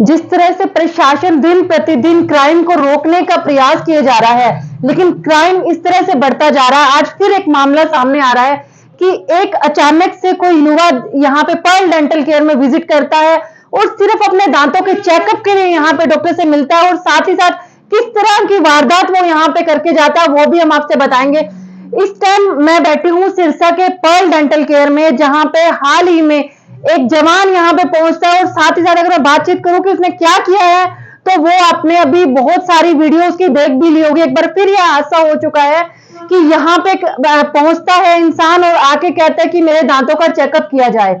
जिस तरह से प्रशासन दिन प्रतिदिन क्राइम को रोकने का प्रयास किया जा रहा है, लेकिन क्राइम इस तरह से बढ़ता जा रहा है। आज फिर एक मामला सामने आ रहा है कि एक अचानक से कोई युवा यहाँ पे पर्ल डेंटल केयर में विजिट करता है और सिर्फ अपने दांतों के चेकअप के लिए यहाँ पे डॉक्टर से मिलता है, और साथ ही साथ किस तरह की वारदात वो यहाँ पे करके जाता है वो भी हम आपसे बताएंगे। इस टाइम मैं बैठी हूँ सिरसा के पर्ल डेंटल केयर में, जहां पे हाल ही में एक जवान यहाँ पे पहुंचता है, और साथ ही साथ अगर मैं बातचीत करूं कि उसने क्या किया है तो वो आपने अभी बहुत सारी वीडियो उसकी देख भी ली होगी। एक बार फिर यह हादसा हो चुका है कि यहाँ पे पहुंचता है इंसान और आके कहता है कि मेरे दांतों का चेकअप किया जाए।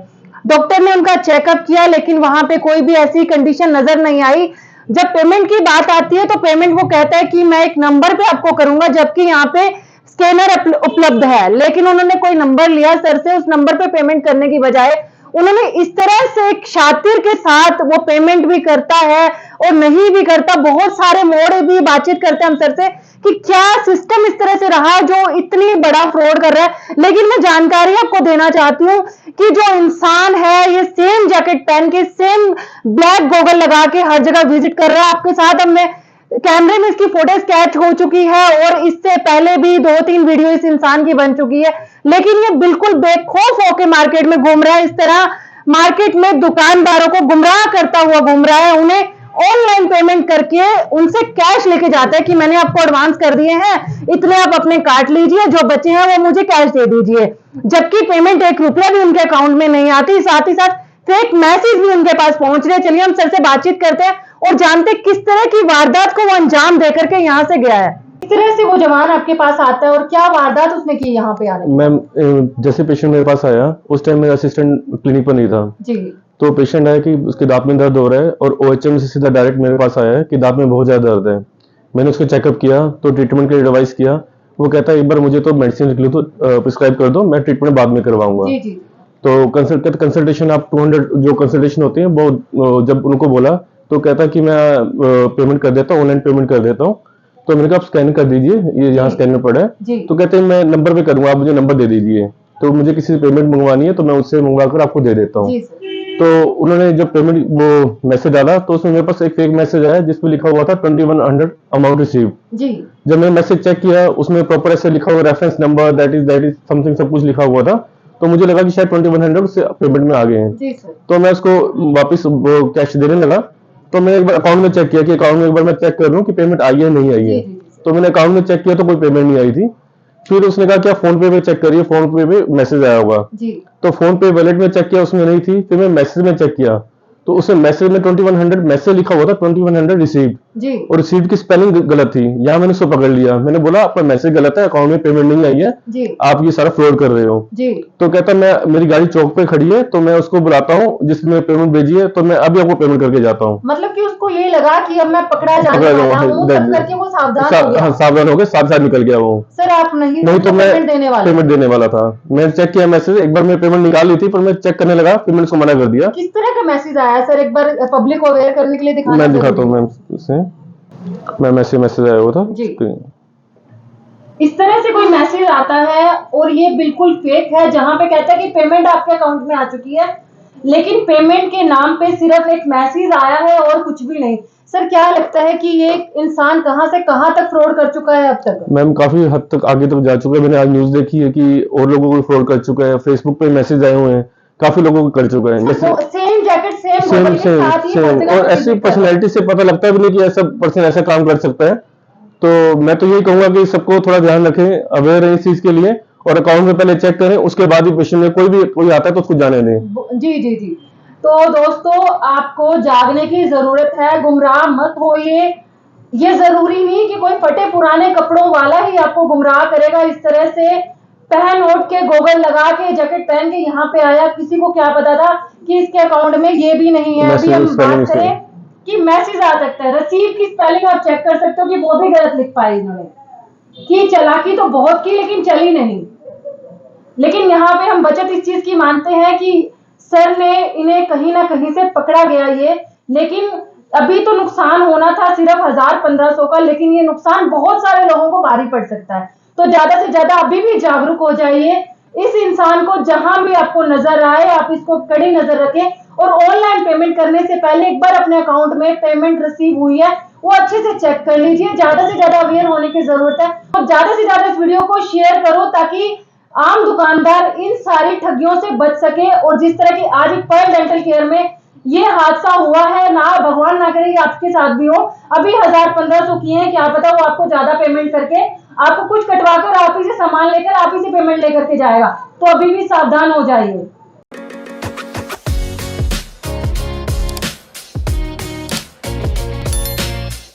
डॉक्टर ने उनका चेकअप किया, लेकिन वहां पे कोई भी ऐसी कंडीशन नजर नहीं आई। जब पेमेंट की बात आती है तो पेमेंट वो कहता है कि मैं एक नंबर पे आपको करूंगा, जबकि यहाँ पे स्कैनर उपलब्ध है। लेकिन उन्होंने कोई नंबर लिया सर से, उस नंबर पे पेमेंट करने की बजाय उन्होंने इस तरह से एक शातिर के साथ वो पेमेंट भी करता है और नहीं भी करता। बहुत सारे मोड़ भी बातचीत करते हैं हम सर से कि क्या सिस्टम इस तरह से रहा जो इतनी बड़ा फ्रॉड कर रहा है। लेकिन मैं जानकारी आपको देना चाहती हूँ कि जो इंसान है ये सेम जैकेट पहन के, सेम ब्लैक गॉगल लगा के हर जगह विजिट कर रहा है। आपके साथ हमने कैमरे में इसकी फोटोज कैच हो चुकी है और इससे पहले भी 2-3 वीडियो इस इंसान की बन चुकी है, लेकिन ये बिल्कुल बेखौफ होकर मार्केट में घूम रहा है। इस तरह मार्केट में दुकानदारों को गुमराह करता हुआ घूम रहा है, उन्हें ऑनलाइन पेमेंट करके उनसे कैश लेके जाता है कि मैंने आपको एडवांस कर दिए हैं, इतने आप अपने काट लीजिए, जो बचे हैं वो मुझे कैश दे दीजिए, जबकि पेमेंट 1 रुपया भी उनके अकाउंट में नहीं आती। साथ ही साथ फेक मैसेज भी उनके पास पहुंच रहे हैं। चलिए हम सर से बातचीत करते हैं और जानते किस तरह की वारदात को वो अंजाम देकर के यहाँ से गया है। किस तरह से वो जवान आपके पास आता है और क्या वारदात उसने की यहाँ पे आने? मैम, जैसे पेशेंट मेरे पास आया उस टाइम मेरा असिस्टेंट क्लिनिक पर नहीं था जी। तो पेशेंट आया कि उसके दांत में दर्द हो रहा है और ओएचएम से सीधा डायरेक्ट मेरे पास आया है कि दांत में बहुत ज्यादा दर्द है। मैंने उसको चेकअप किया तो ट्रीटमेंट के लिए एडवाइस किया। वो कहता है एक बार मुझे तो मेडिसिन लिख लो तो प्रिस्क्राइब कर दो, मैं ट्रीटमेंट बाद में करवाऊंगा। जी जी। तो कंसल्टेशन आप 200 जो कंसल्टेशन होती है वो जब उनको बोला तो कहता कि मैं पेमेंट कर देता हूँ, ऑनलाइन पेमेंट कर देता हूँ। तो मैंने कहा आप स्कैन कर दीजिए, ये यहाँ स्कैनर पड़ा है। तो कहते हैं मैं नंबर पे करूंगा, आप मुझे नंबर दे दीजिए। तो मुझे किसी से पेमेंट मंगवानी है तो मैं उससे मंगवा कर आपको दे देता हूँ। तो उन्होंने जब पेमेंट वो मैसेज डाला तो उसमें मेरे पास एक फेक मैसेज आया जिसमें लिखा हुआ था 2100 अमाउंट रिसीव। जब मैंने मैसेज चेक किया उसमें प्रॉपर ऐसे लिखा हुआ reference number that is something सब कुछ लिखा हुआ था। तो मुझे लगा कि शायद 2100 उससे पेमेंट में आ गए हैं। तो मैं उसको वापस वो कैश देने लगा। तो मैंने एक बार अकाउंट में चेक किया कि अकाउंट में एक बार मैं चेक कर लूं कि पेमेंट आई है नहीं आई है। तो मैंने अकाउंट में चेक किया तो कोई पेमेंट नहीं आई थी। फिर उसने कहा कि आप फोन पे में चेक करिए, फोन पे में मैसेज आया होगा। तो फोन पे वॉलेट में चेक किया, उसमें नहीं थी। फिर मैं मैसेज में चेक किया तो उसमें मैसेज में 2100 मैसेज लिखा हुआ था, 2100 रिसीव्ड, और रिसीव्ड की स्पेलिंग गलत थी। यहाँ मैंने उसको पकड़ लिया। मैंने बोला आपका मैसेज गलत है, अकाउंट में पेमेंट नहीं आई है, आप ये सारा फ्रॉड कर रहे हो। तो कहता मैं मेरी गाड़ी चौक पे खड़ी है तो मैं उसको बुलाता हूँ जिसने पेमेंट भेजी है, तो मैं अभी आपको पेमेंट करके जाता हूँ। मतलब कि उसको ये लगा कि अब मैं पकड़ा जाने वाला हूँ, तब करके वो सावधान हो गया, साथ साथ निकल गया वो। सर आप नहीं तो मैं पेमेंट देने वाला था। मैंने चेक किया मैसेज, एक बार मैं पेमेंट निकाल ली थी पर मैं चेक करने लगा, फिर मैंने उसको मना कर दिया। किस तरह का मैसेज आया सर, एक बार पब्लिक को अवेयर करने के लिए दिखाना। मैं दिखाता हूँ मैम, मैं मैसेज आया हुआ था जी। इस तरह से कोई मैसेज आता है और ये बिल्कुल फेक है, जहां पे कहता है कि पेमेंट आपके अकाउंट में आ चुकी है, लेकिन पेमेंट के नाम पे सिर्फ एक मैसेज आया है और कुछ भी नहीं। सर क्या लगता है कि ये इंसान कहां से कहां तक फ्रॉड कर चुका है अब तक? मैम काफी हद तक आगे तक जा चुका है। मैंने आज न्यूज देखी है कि और लोगों को फ्रॉड कर चुका है। फेसबुक पे मैसेज आए हुए हैं, काफी लोगों को कर चुका है। जैसे सेम जैकेट सेम और ऐसी पर्सनैलिटी से पता लगता भी नहीं कि ऐसा पर्सन ऐसा काम कर सकता है। तो मैं तो यही कहूंगा कि सबको थोड़ा ध्यान रखें, अवेयर रहें इस चीज के लिए, और अकाउंट में पहले चेक करें, उसके बाद ही पेशेंट में कोई आता है तो उसको जाने दें। जी जी जी। तो दोस्तों आपको जागने की जरूरत है, गुमराह मत होइए। ये जरूरी नहीं कि कोई फटे पुराने कपड़ों वाला ही आपको गुमराह करेगा। इस तरह से पहन ओढ़ के गोगल लगा के जैकेट पहन के यहाँ पे आया, किसी को क्या पता था कि इसके अकाउंट में ये भी नहीं है। अभी हम बात करें कि मैसेज आ सकता है, रसीद की स्पेलिंग आप चेक कर सकते हो कि वो भी गलत लिख पाई इन्होंने, कि चालाकी तो बहुत की लेकिन चली नहीं। लेकिन यहाँ पे हम बचत इस चीज की मानते हैं कि सर ने इन्हें कहीं ना कहीं से पकड़ा गया ये, लेकिन अभी तो नुकसान होना था सिर्फ 1000-1500 का, लेकिन ये नुकसान बहुत सारे लोगों को भारी पड़ सकता है। तो ज्यादा से ज्यादा अभी भी जागरूक हो जाइए। इस इंसान को जहां भी आपको नजर आए आप इसको कड़ी नजर रखें और ऑनलाइन पेमेंट करने से पहले एक बार अपने अकाउंट में पेमेंट रिसीव हुई है वो अच्छे से चेक कर लीजिए। ज्यादा से ज्यादा अवेयर होने की जरूरत है और ज्यादा से ज्यादा इस वीडियो को शेयर करो ताकि आम दुकानदार इन सारी ठगियों से बच सके। और जिस तरह की आज एक पर्ल डेंटल केयर में ये हादसा हुआ है, ना भगवान ना करे आपके साथ भी हो। अभी 1000-1500 किए हैं, क्या पता वो आपको ज्यादा पेमेंट करके आपको कुछ कटवाकर आप ही से सामान लेकर आप ही से पेमेंट लेकर के जाएगा, तो अभी भी सावधान हो जाइए।